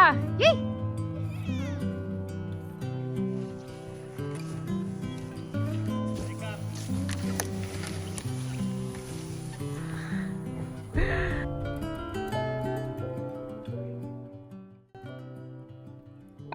Yeah, yay!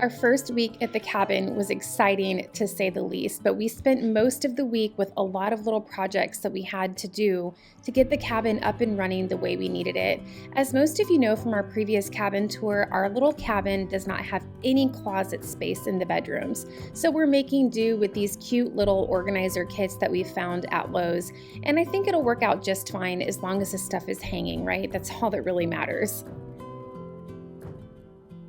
Our first week at the cabin was exciting to say the least, but we spent most of the week with a lot of little projects that we had to do to get the cabin up and running the way we needed it. As most of you know from our previous cabin tour, our little cabin does not have any closet space in the bedrooms. So we're making do with these cute little organizer kits that we found at Lowe's. And I think it'll work out just fine as long as the stuff is hanging, right? That's all that really matters.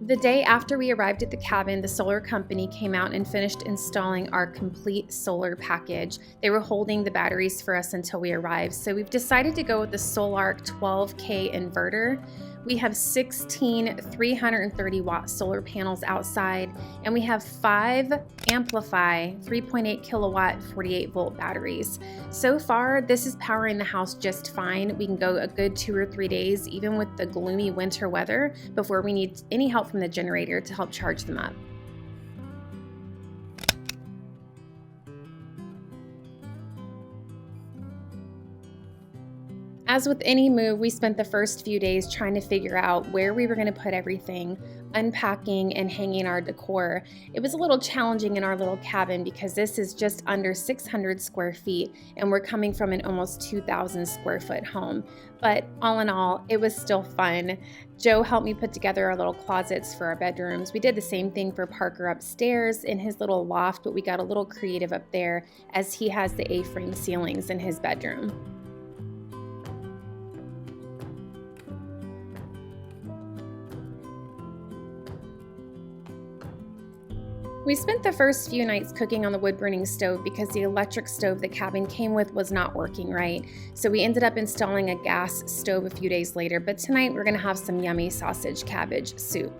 The day after we arrived at the cabin, the solar company came out and finished installing our complete solar package. They were holding the batteries for us until we arrived, so we've decided to go with the Solark 12K inverter. We have 16 330 watt solar panels outside, and we have 5 Amplify 3.8 kilowatt 48 volt batteries. So far, this is powering the house just fine. We can go a good 2 or 3 days, even with the gloomy winter weather, before we need any help from the generator to help charge them up. As with any move, we spent the first few days trying to figure out where we were going to put everything, unpacking and hanging our decor. It was a little challenging in our little cabin because this is just under 600 square feet and we're coming from an almost 2,000 square foot home. But all in all, it was still fun. Joe helped me put together our little closets for our bedrooms. We did the same thing for Parker upstairs in his little loft, but we got a little creative up there as he has the A-frame ceilings in his bedroom. We spent the first few nights cooking on the wood-burning stove because the electric stove the cabin came with was not working right. So we ended up installing a gas stove a few days later, but tonight we're gonna have some yummy sausage cabbage soup.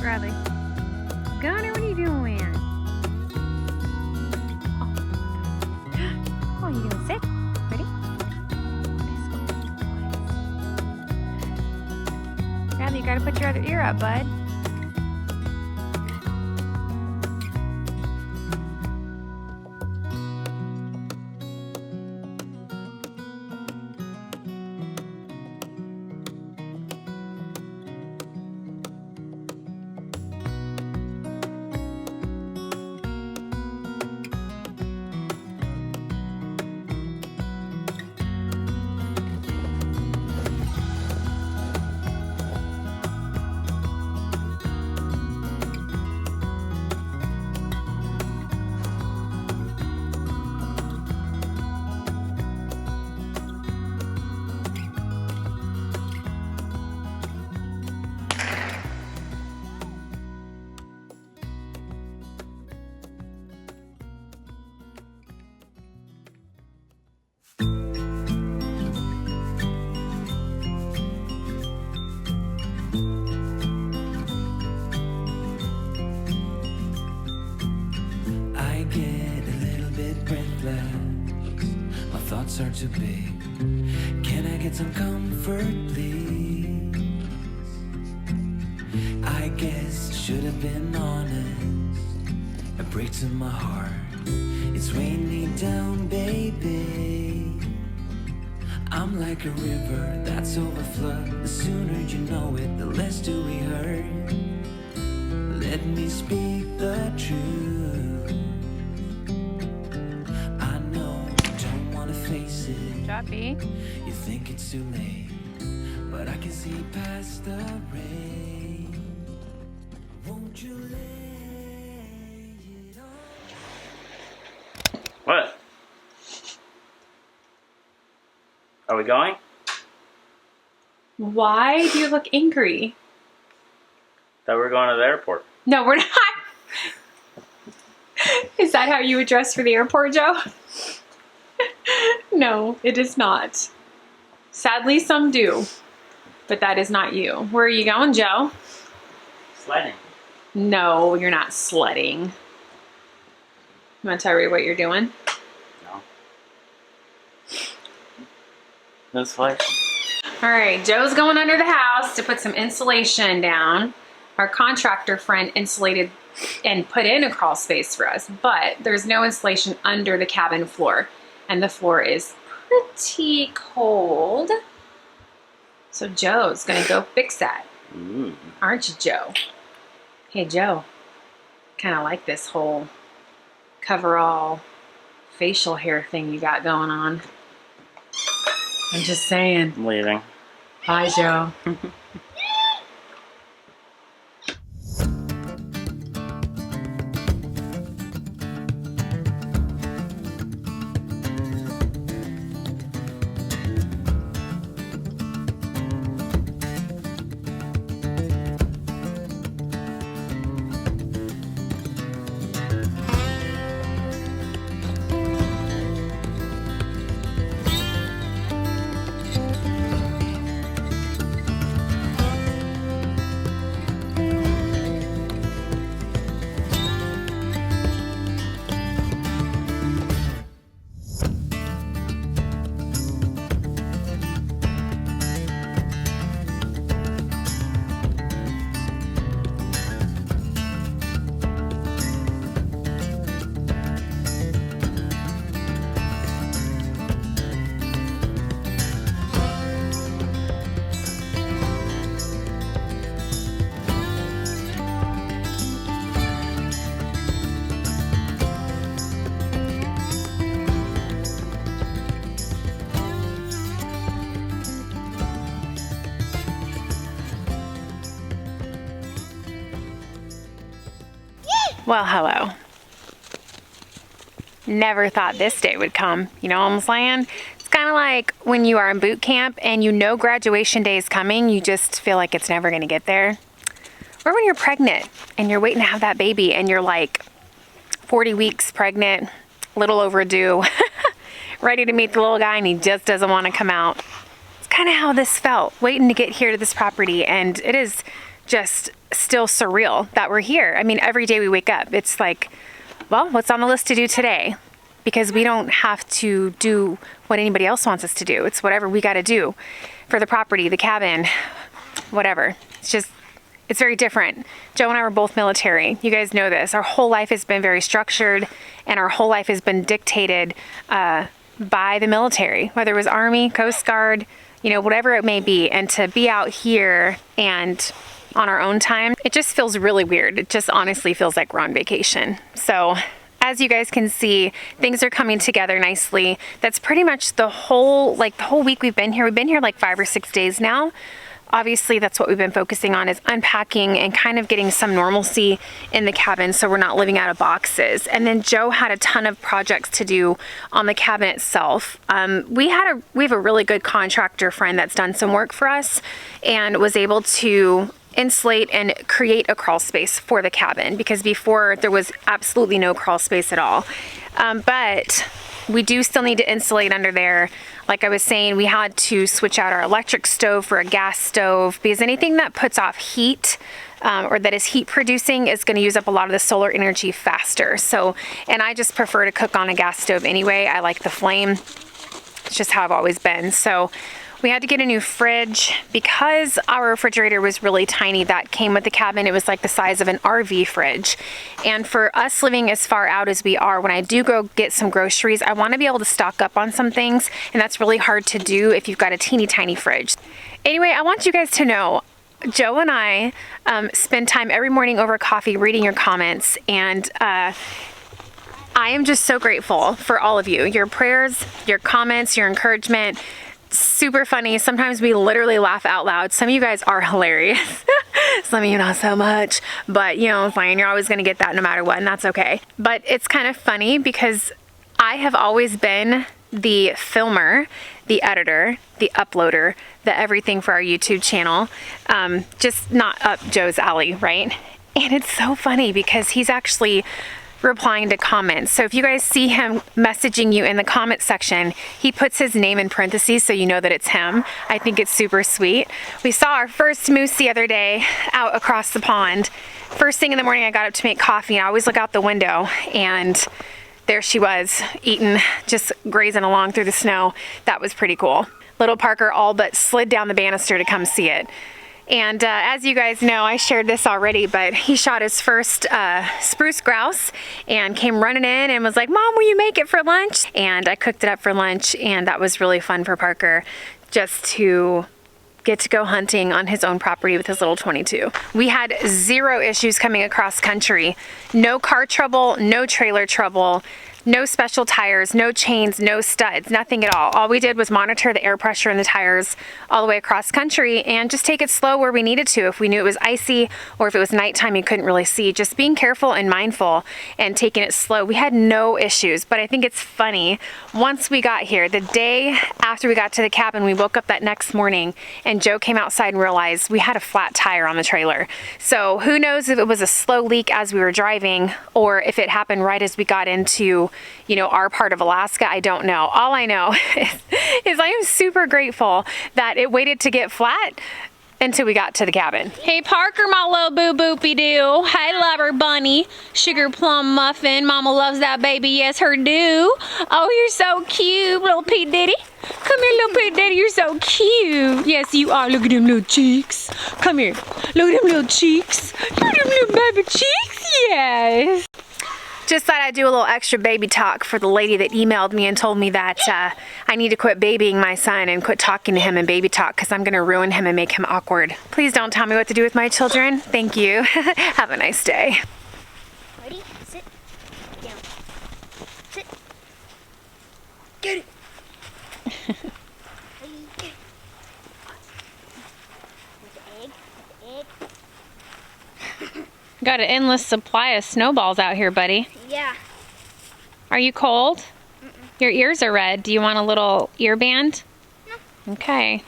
Bradley. Gunner, what are you doing? Oh, you gonna sit? Ready? Bradley, you gotta put your other ear up, bud. Are too big. Can I get some comfort, please? I guess I should have been honest. It breaks in my heart. It's weighing me down, baby. I'm like a river that's overflowed. The sooner you know it, the less do we hurt. Let me speak the truth. Joppy. You think it's too late, but I can see past the rain. Won't you lay it on? What? Are we going? Why do you look angry? Thought we were going to the airport. No, we're not. Is that how you would dress for the airport, Joe? No, it is not. Sadly, some do, but that is not you. Where are you going, Joe? Sledding. No, you're not sledding. You want to tell me what you're doing? No. No sledding. All right, Joe's going under the house to put some insulation down. Our contractor friend insulated and put in a crawl space for us, but there's no insulation under the cabin floor. And the floor is pretty cold. So Joe's gonna go fix that. Aren't you, Joe? Hey, Joe. Kind of like this whole coverall facial hair thing you got going on. I'm just saying. I'm leaving. Bye, Joe. Well, hello. Never thought this day would come. You know what I'm saying? It's kind of like when you are in boot camp and you know graduation day is coming, you just feel like it's never going to get there. Or when you're pregnant and you're waiting to have that baby and you're like 40 weeks pregnant, a little overdue, ready to meet the little guy and he just doesn't want to come out. It's kind of how this felt, waiting to get here to this property, and it is just still surreal that we're here. I mean, every day we wake up, it's like, well, what's on the list to do today? Because we don't have to do what anybody else wants us to do. It's whatever we got to do for the property, the cabin, whatever. It's very different. Joe and I were both military. You guys know this. Our whole life has been very structured, and our whole life has been dictated by the military, whether it was Army, Coast Guard, you know, whatever it may be. And to be out here and on our own time, it just feels really weird. It just honestly feels like we're on vacation. So as you guys can see, things are coming together nicely. That's pretty much the whole week we've been here. We've been here like 5 or 6 days now. Obviously, that's what we've been focusing on, is unpacking and kind of getting some normalcy in the cabin so we're not living out of boxes. And then Joe had a ton of projects to do on the cabin itself. We have a really good contractor friend that's done some work for us and was able to insulate and create a crawl space for the cabin, because before there was absolutely no crawl space at all. But we do still need to insulate under there. Like I was saying, we had to switch out our electric stove for a gas stove, because anything that puts off heat or that is heat producing is going to use up a lot of the solar energy faster. So, and I just prefer to cook on a gas stove anyway. I like the flame. It's just how I've always been. So we had to get a new fridge because our refrigerator was really tiny that came with the cabin. It was like the size of an RV fridge. And for us living as far out as we are, when I do go get some groceries, I want to be able to stock up on some things. And that's really hard to do if you've got a teeny tiny fridge. Anyway, I want you guys to know, Joe and I spend time every morning over coffee reading your comments. And I am just so grateful for all of you. Your prayers, your comments, your encouragement. Super funny. Sometimes we literally laugh out loud. Some of you guys are hilarious. Some of you not so much, but you know, fine. You're always going to get that no matter what, and that's okay. But it's kind of funny because I have always been the filmer, the editor, the uploader, the everything for our YouTube channel. Just not up Joe's alley, right? And it's so funny because he's actually replying to comments. So if you guys see him messaging you in the comment section, he puts his name in parentheses so you know that it's him. I think it's super sweet. We saw our first moose the other day out across the pond. First thing in the morning, I got up to make coffee, and I always look out the window, and there she was, eating, just grazing along through the snow. That was pretty cool. Little Parker all but slid down the banister to come see it. And as you guys know, I shared this already, but he shot his first spruce grouse and came running in and was like, "Mom, will you make it for lunch?" And I cooked it up for lunch, and that was really fun for Parker, just to get to go hunting on his own property with his little 22. We had 0 issues coming across country. No car trouble, no trailer trouble. No special tires, no chains, no studs, nothing at all. All we did was monitor the air pressure in the tires all the way across country and just take it slow where we needed to. If we knew it was icy or if it was nighttime, you couldn't really see. Just being careful and mindful and taking it slow. We had no issues, but I think it's funny. Once we got here, the day after we got to the cabin, we woke up that next morning and Joe came outside and realized we had a flat tire on the trailer. So who knows if it was a slow leak as we were driving or if it happened right as we got into, you know, our part of Alaska. I don't know. All I know is I am super grateful that it waited to get flat until we got to the cabin. Hey Parker, my little boo-boopy doo. Hey lover bunny. Sugar plum muffin. Mama loves that baby. Yes, her do. Oh, you're so cute, little P. Diddy. Come here, little P. Diddy. You're so cute. Yes, you are. Look at them little cheeks. Come here. Look at them little cheeks. Look at them little baby cheeks. Yes. Just thought I'd do a little extra baby talk for the lady that emailed me and told me that I need to quit babying my son and quit talking to him in baby talk because I'm going to ruin him and make him awkward. Please don't tell me what to do with my children. Thank you. Have a nice day. Ready? Sit. Down. Sit. Get it. Get it. With the egg. Got an endless supply of snowballs out here, buddy. Yeah. Are you cold? Your ears are red. Do you want a little ear band? No. Okay.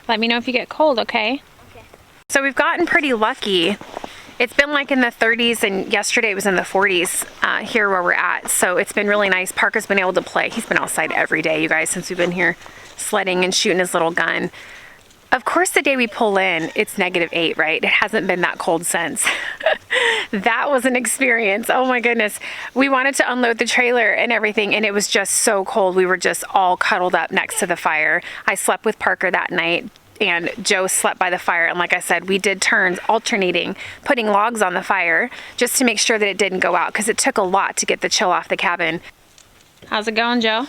Let me know if you get cold, okay? Okay. So we've gotten pretty lucky. It's been like in the 30s and yesterday it was in the 40s here where we're at. So it's been really nice. Parker's been able to play. He's been outside every day, you guys, since we've been here sledding and shooting his little gun. Of course, the day we pull in, it's -8, right? It hasn't been that cold since. That was an experience. Oh my goodness. We wanted to unload the trailer and everything, and it was just so cold. We were just all cuddled up next to the fire. I slept with Parker that night, and Joe slept by the fire. And like I said, we did turns alternating, putting logs on the fire just to make sure that it didn't go out, because it took a lot to get the chill off the cabin. How's it going, Joe?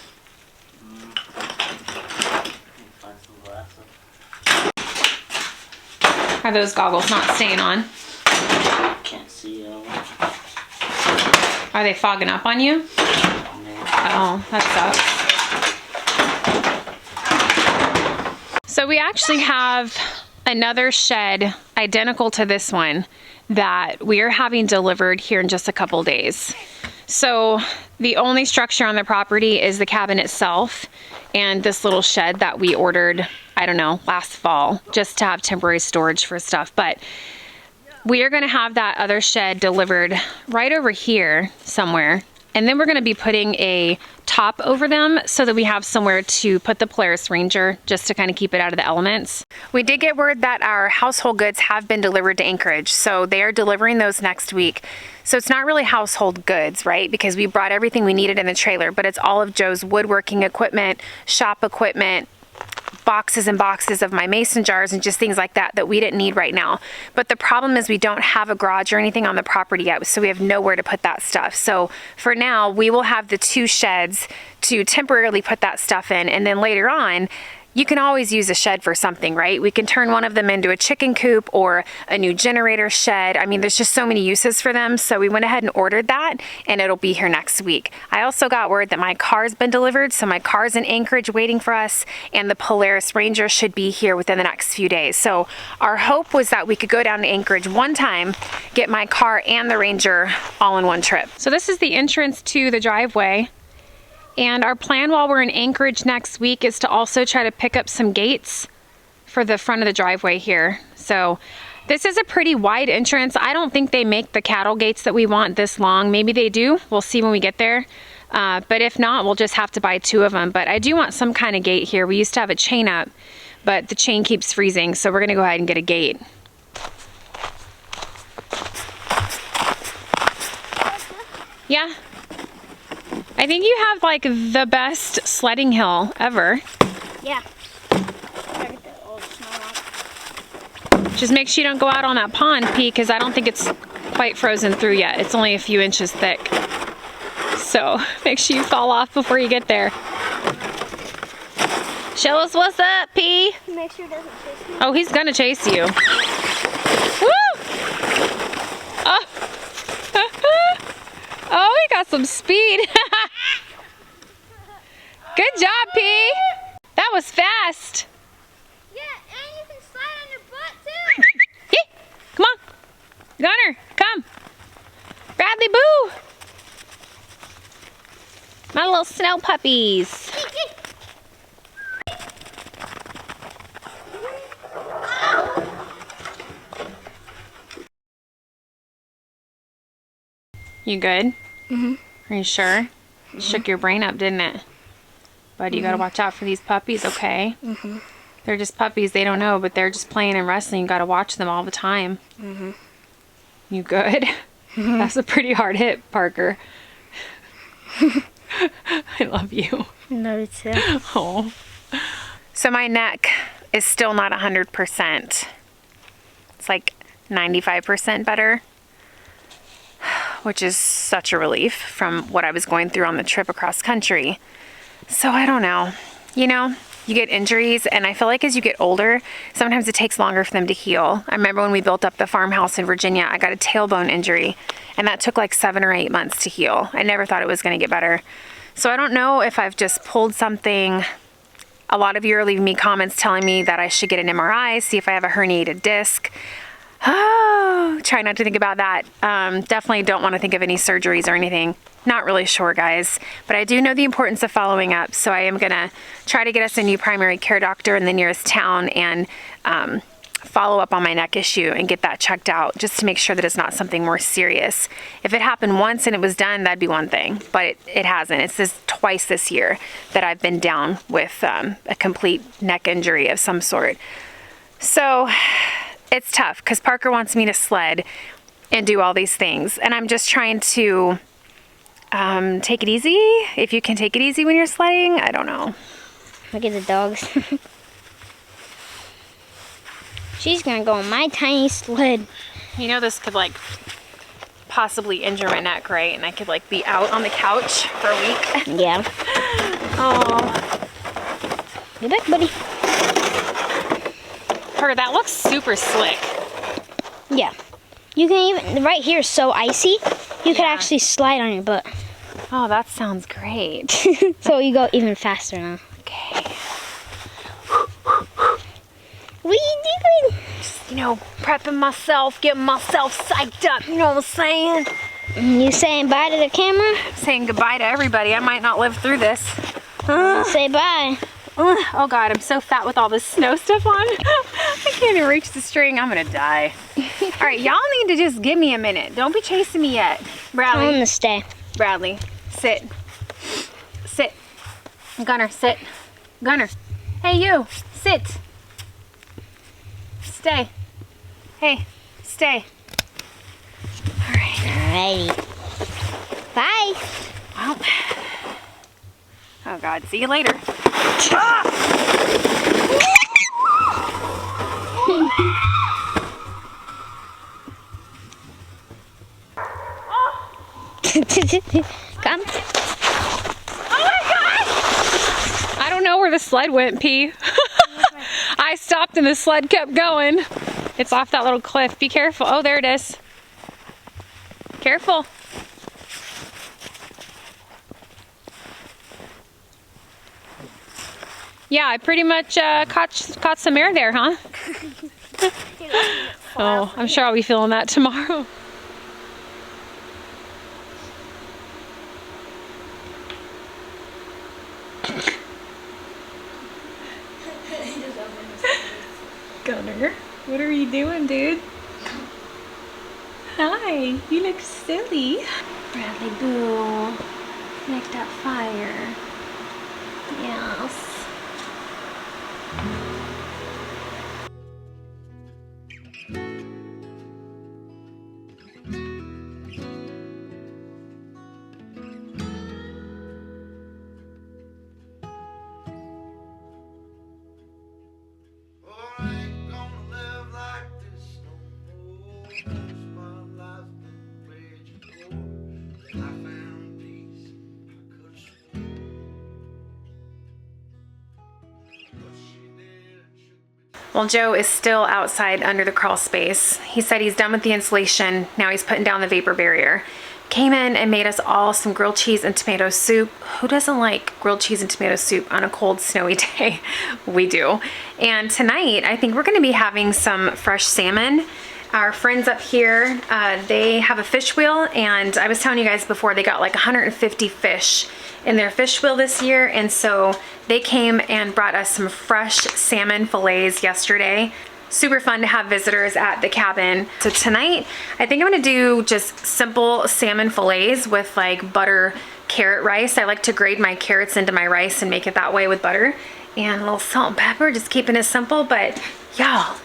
Are those goggles not staying on? Can't see it. Are they fogging up on you? Oh, that sucks. So we actually have another shed identical to this one that we are having delivered here in just a couple days. So the only structure on the property is the cabin itself and this little shed that we ordered, I don't know, last fall, just to have temporary storage for stuff. But we are gonna have that other shed delivered right over here somewhere. And then we're gonna be putting a top over them so that we have somewhere to put the Polaris Ranger, just to kind of keep it out of the elements. We did get word that our household goods have been delivered to Anchorage, so they are delivering those next week. So it's not really household goods, right? Because we brought everything we needed in the trailer, but it's all of Joe's woodworking equipment, shop equipment, boxes and boxes of my mason jars and just things like that that we didn't need right now. But the problem is we don't have a garage or anything on the property yet, so we have nowhere to put that stuff. So for now, we will have the 2 sheds to temporarily put that stuff in, and then later on, you can always use a shed for something, right? We can turn one of them into a chicken coop or a new generator shed. I mean, there's just so many uses for them. So we went ahead and ordered that, and it'll be here next week. I also got word that my car's been delivered. So my car's in Anchorage waiting for us, and the Polaris Ranger should be here within the next few days. So our hope was that we could go down to Anchorage one time, get my car and the Ranger all in one trip. So this is the entrance to the driveway. And our plan while we're in Anchorage next week is to also try to pick up some gates for the front of the driveway here. So this is a pretty wide entrance. I don't think they make the cattle gates that we want this long. Maybe they do. We'll see when we get there. But if not, we'll just have to buy 2 of them. But I do want some kind of gate here. We used to have a chain up, but the chain keeps freezing. So we're gonna go ahead and get a gate. Yeah. I think you have like the best sledding hill ever. Yeah. Just make sure you don't go out on that pond, P, because I don't think it's quite frozen through yet. It's only a few inches thick. So make sure you fall off before you get there. Show us what's up, P. Make sure it doesn't chase me. Oh, he's gonna chase you. Woo! Oh. Oh, he got some speed. Good job, P. That was fast. Yeah, and you can slide on your butt too. Yeah. Come on. Gunner, come. Bradley Boo. My little snow puppies. You good? Mhm. Are you sure? It shook your brain up, didn't it? But you gotta watch out for these puppies, okay? Mhm. They're just puppies, they don't know, but they're just playing and wrestling. You gotta watch them all the time. Mhm. You good? That's a pretty hard hit, Parker. I love you. No, it's Oh. So my neck is still not 100%. It's like 95% better, which is such a relief from what I was going through on the trip across country. So I don't know. You know, you get injuries, and I feel like as you get older, sometimes it takes longer for them to heal. I remember when we built up the farmhouse in Virginia, I got a tailbone injury, and that took like 7 or 8 months to heal. I never thought it was going to get better. So I don't know if I've just pulled something. A lot of you are leaving me comments telling me that I should get an MRI, see if I have a herniated disc. Oh, try not to think about that. Definitely don't want to think of any surgeries or anything. Not really sure, guys, but I do know the importance of following up. So I am gonna try to get us a new primary care doctor in the nearest town and follow up on my neck issue and get that checked out just to make sure that it's not something more serious. If it happened once and it was done, that'd be one thing, but it hasn't. It's this twice this year that I've been down with a complete neck injury of some sort. So it's tough because Parker wants me to sled and do all these things. And I'm just trying to take it easy. If you can take it easy when you're sledding, I don't know. Look at the dogs. She's gonna go on my tiny sled. You know, this could like possibly injure my neck, right? And I could like be out on the couch for a week. Yeah. Oh. Get back, buddy. Parker, that looks super slick. Yeah. You can even, right here is so icy, you could actually slide on your butt. Oh, that sounds great. So you go even faster now. Okay. What are you doing? Just, you know, prepping myself, getting myself psyched up, you know what I'm saying? You saying bye to the camera? Saying goodbye to everybody. I might not live through this. Say bye. Oh God, I'm so fat with all this snow stuff on. I can't even reach the string. I'm gonna die. All right, y'all need to just give me a minute. Don't be chasing me yet. Tell him Bradley, to stay. Bradley, sit. Sit. Gunner, sit. Gunner. Hey, you, sit. Stay. Hey, stay. All right. Alrighty. Bye. Well. Oh God, see you later. Come. Oh my gosh! I don't know where the sled went, P. I stopped and the sled kept going. It's off that little cliff. Be careful. Oh, there it is. Careful. Yeah, I pretty much caught some air there, huh? Oh, I'm sure I'll be feeling that tomorrow. Gunner, what are you doing, dude? Hi, you look silly. Bradley Boo, make that fire. Yes. Well, Joe is still outside under the crawl space. He said he's done with the insulation. Now he's putting down the vapor barrier. Came in and made us all some grilled cheese and tomato soup. Who doesn't like grilled cheese and tomato soup on a cold, snowy day? We do. And tonight, I think we're gonna be having some fresh salmon. Our friends up here, they have a fish wheel, and I was telling you guys before, they got like 150 fish in their fish wheel this year, and so they came and brought us some fresh salmon fillets yesterday. Super fun to have visitors at the cabin. So tonight, I think I'm gonna do just simple salmon fillets with like butter carrot rice. I like to grate my carrots into my rice and make it that way with butter. And a little salt and pepper, just keeping it simple. But y'all,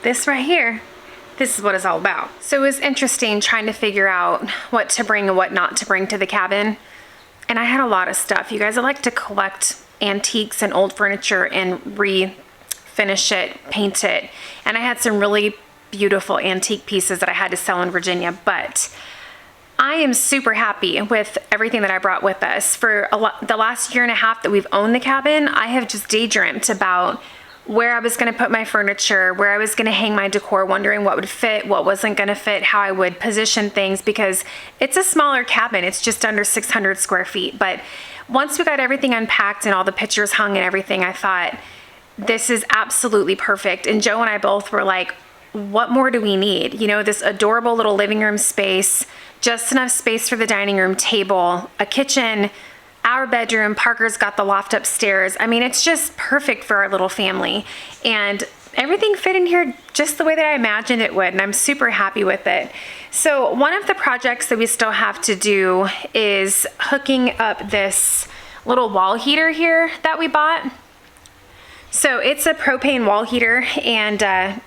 this right here, this is what it's all about. So it was interesting trying to figure out what to bring and what not to bring to the cabin. And I had a lot of stuff. You guys, I like to collect antiques and old furniture and refinish it, paint it. And I had some really beautiful antique pieces that I had to sell in Virginia, but I am super happy with everything that I brought with us. For the last year and a half that we've owned the cabin, I have just daydreamt about where I was gonna put my furniture, where I was gonna hang my decor, wondering what would fit, what wasn't gonna fit, how I would position things, because it's a smaller cabin. It's just under 600 square feet. But once we got everything unpacked and all the pictures hung and everything, I thought, this is absolutely perfect. And Joe and I both were like, what more do we need? You know, this adorable little living room space, just enough space for the dining room table, a kitchen, our bedroom. Parker's got the loft upstairs. I mean, it's just perfect for our little family. And everything fit in here just the way that I imagined it would, and I'm super happy with it. So one of the projects that we still have to do is hooking up this little wall heater here that we bought. So it's a propane wall heater, and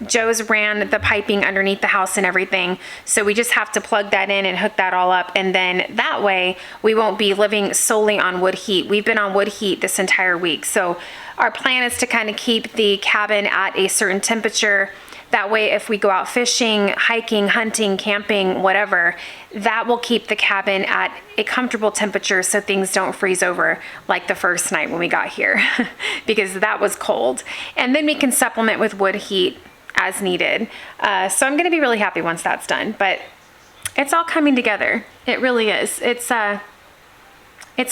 Joe's ran the piping underneath the house and everything. So we just have to plug that in and hook that all up. And then that way we won't be living solely on wood heat. We've been on wood heat this entire week. So our plan is to kind of keep the cabin at a certain temperature. That way, if we go out fishing, hiking, hunting, camping, whatever, that will keep the cabin at a comfortable temperature so things don't freeze over like the first night when we got here, because that was cold. And then we can supplement with wood heat as needed. So I'm gonna be really happy once that's done, but it's all coming together. It really is. It's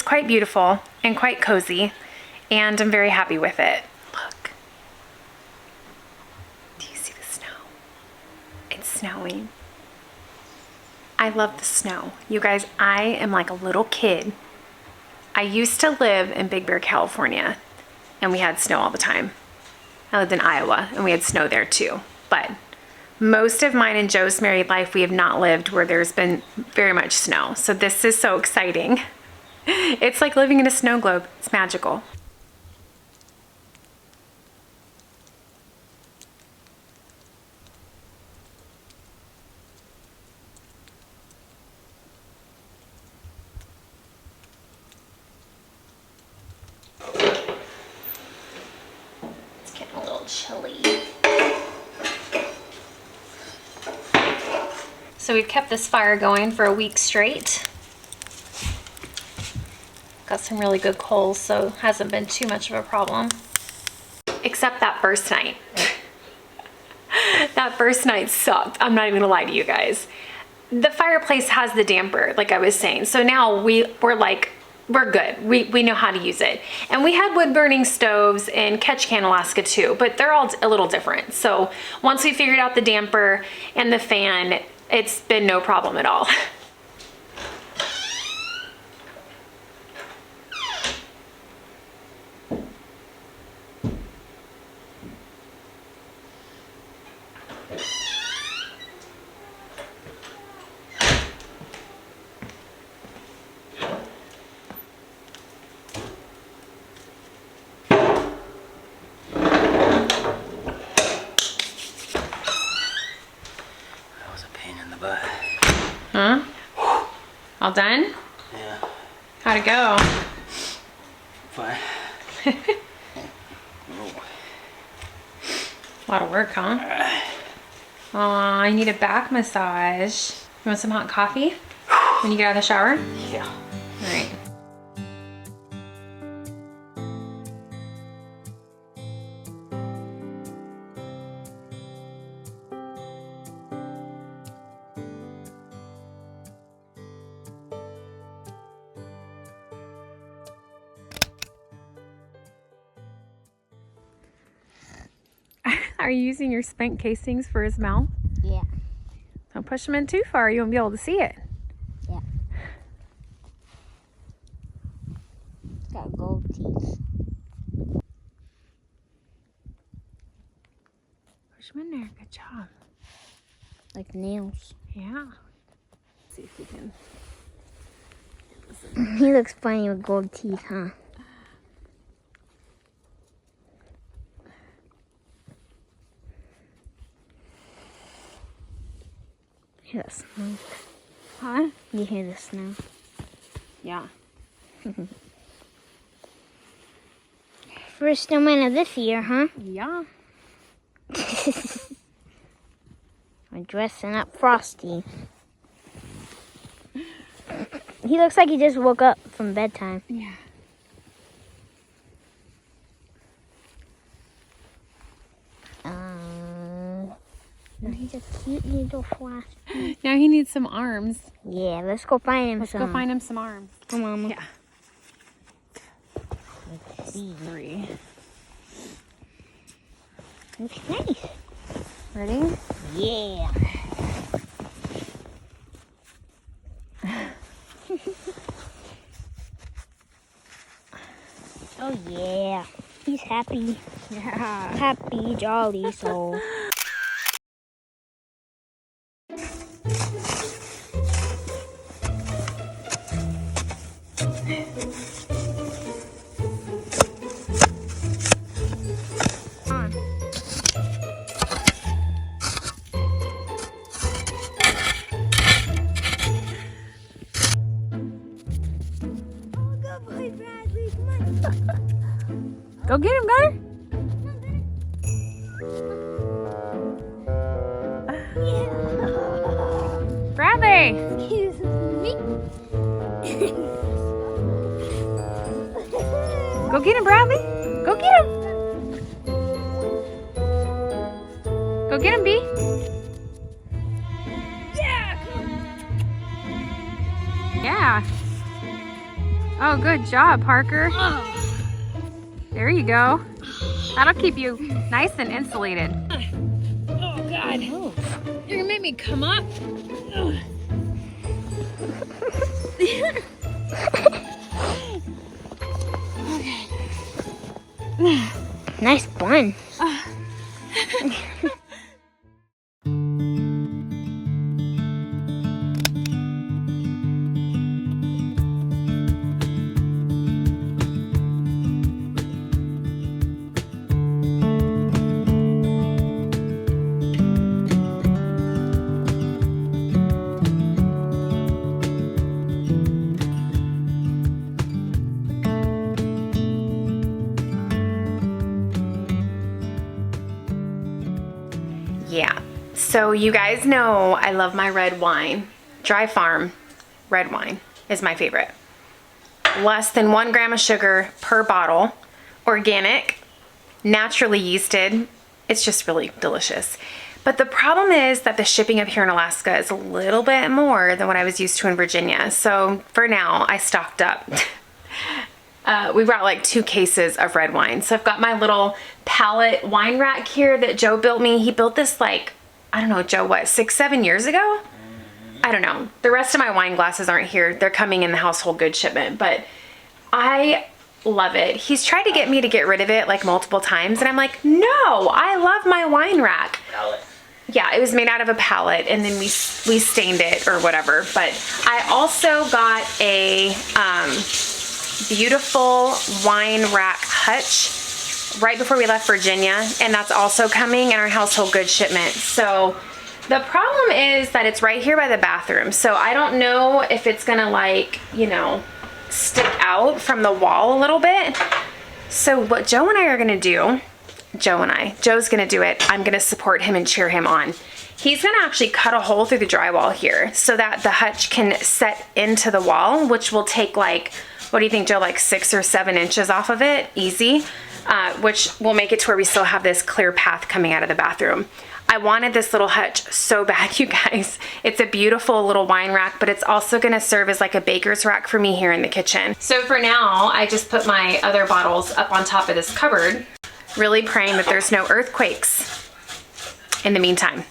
quite beautiful and quite cozy, and I'm very happy with it. Look. Snowing. I love the snow. You guys, I am like a little kid. I used to live in Big Bear, California, and we had snow all the time. I lived in Iowa, and we had snow there too. But most of mine and Joe's married life, we have not lived where there's been very much snow. So this is so exciting. It's like living in a snow globe. It's magical. Chilly. So we've kept this fire going for a week straight. Got some really good coals, so hasn't been too much of a problem. Except that first night. That first night sucked. I'm not even gonna lie to you guys. The fireplace has the damper, like I was saying. So now we're like, we're good. We know how to use it. And we had wood burning stoves in Ketchikan, Alaska too, but they're all a little different. So once we figured out the damper and the fan, it's been no problem at all. Huh? All done? Yeah. How'd it go? Fine. A lot of work, huh? Aw, I need a back massage. You want some hot coffee when you get out of the shower? Yeah. All right. Are you using your spent casings for his mouth? Yeah. Don't push him in too far. You won't be able to see it. Yeah. It's got gold teeth. Push him in there. Good job. Like nails. Yeah. Let's see if we can. He looks funny with gold teeth, huh? Hear the snow? Huh? You hear the snow? Yeah. First snowman of this year, huh? Yeah. I'm dressing up Frosty. He looks like he just woke up from bedtime. Yeah. No, he's a cute little Frosty. Now he needs some arms. Yeah, let's go find him Let's some. go find him some arms. Come on, Mama. Yeah. Let's see. 3. Looks nice. Ready? Yeah. Oh yeah. He's happy. Yeah. Happy, jolly soul. Go get him, Gunner. Bradley. Excuse me. Go get him, Bradley. Go get him. Go get him, B. Yeah. Yeah. Oh, good job, Parker. There you go. That'll keep you nice and insulated. Oh God. You're gonna make me come up. Nice bun. Yeah, so you guys know I love my red wine. Dry Farm red wine is my favorite. Less than 1 gram of sugar per bottle, organic, naturally yeasted. It's just really delicious. But the problem is that the shipping up here in Alaska is a little bit more than what I was used to in Virginia. So for now, I stocked up. We brought like 2 cases of red wine. So I've got my little pallet wine rack here that Joe built me. He built this like, I don't know, Joe, what, 6-7 years ago? I don't know. The rest of my wine glasses aren't here. They're coming in the household goods shipment, but I love it. He's tried to get me to get rid of it like multiple times, and I'm like, no, I love my wine rack. Pallet. Yeah, it was made out of a pallet, and then we stained it or whatever. But I also got a beautiful wine rack hutch right before we left Virginia, and that's also coming in our household goods shipment. So the problem is that it's right here by the bathroom, so I don't know if it's gonna, like, you know, stick out from the wall a little bit. So what Joe and I are gonna do, Joe's gonna do it, I'm gonna support him and cheer him on. He's gonna actually cut a hole through the drywall here so that the hutch can set into the wall, which will take like, what do you think, Joe, like 6 or 7 inches off of it, easy, which will make it to where we still have this clear path coming out of the bathroom. I wanted this little hutch so bad, you guys. It's a beautiful little wine rack, but it's also gonna serve as like a baker's rack for me here in the kitchen. So for now, I just put my other bottles up on top of this cupboard, really praying that there's no earthquakes in the meantime.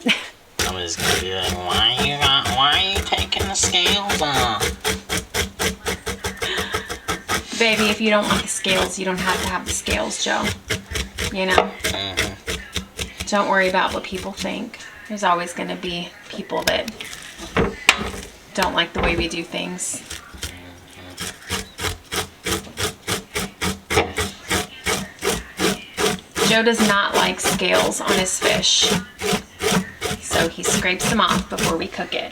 I was gonna be like, why are you taking the scales off? Baby, if you don't want the scales, you don't have to have the scales, Joe. You know? Don't worry about what people think. There's always going to be people that don't like the way we do things. Joe does not like scales on his fish, so he scrapes them off before we cook it.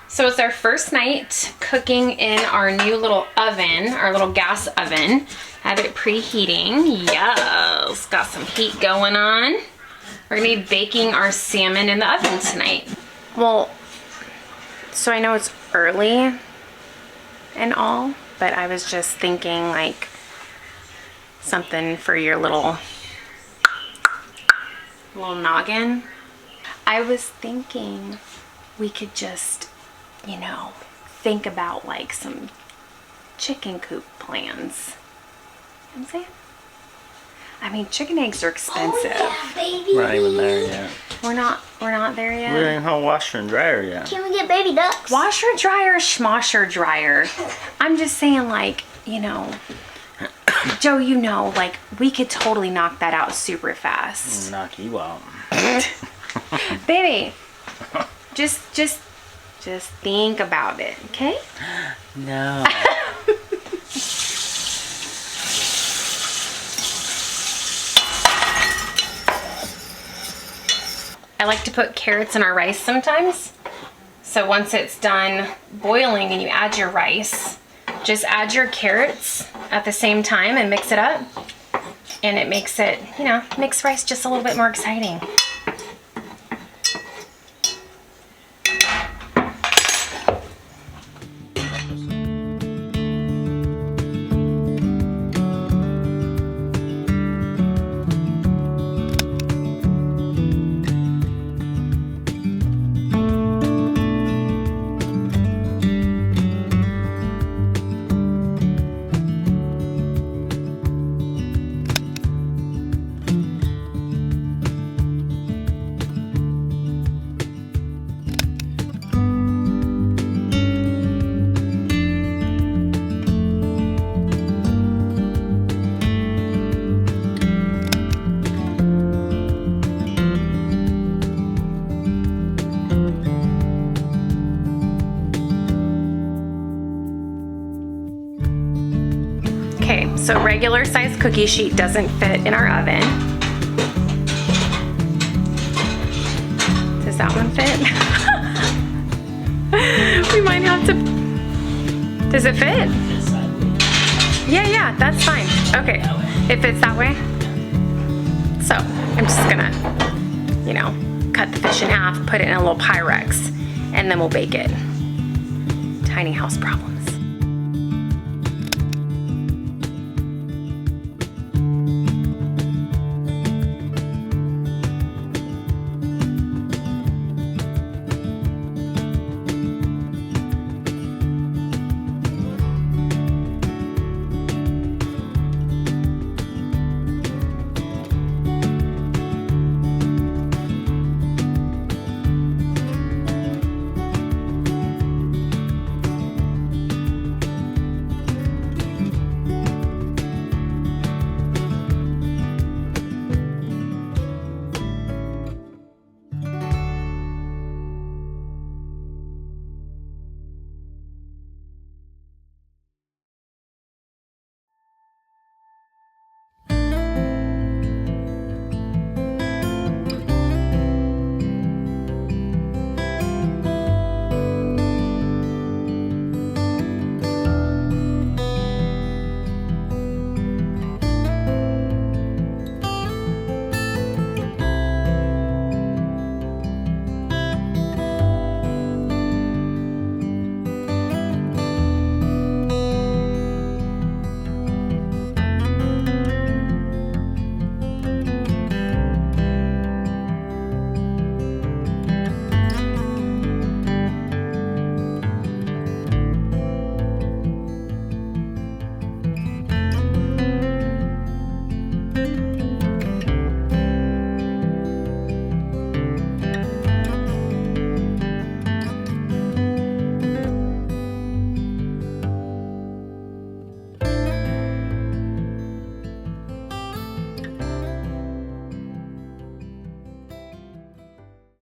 So it's our first night cooking in our new little oven, our little gas oven. Have it preheating. Yes, got some heat going on. We're gonna be baking our salmon in the oven tonight. Well, so I know it's early and all, but I was just thinking like something for your little noggin. I was thinking we could just, you know, think about like some chicken coop plans. You know what I'm saying? I mean, chicken eggs are expensive. Oh, yeah, baby. We're not even there yet. We're not there yet. We ain't even home washer and dryer yet. Can we get baby ducks? Washer dryer, schmosher dryer. I'm just saying, like, you know, Joe, you know, like, we could totally knock that out super fast. Knock you out. Baby, just think about it, okay? No. I like to put carrots in our rice sometimes. So once it's done boiling and you add your rice, just add your carrots at the same time and mix it up. And it makes it, you know, makes rice just a little bit more exciting. Okay, so regular size cookie sheet doesn't fit in our oven. Does that one fit? We might have to, does it fit? Yeah, that's fine. Okay, it fits that way. So I'm just gonna, you know, cut the fish in half, put it in a little Pyrex, and then we'll bake it. Tiny house problems.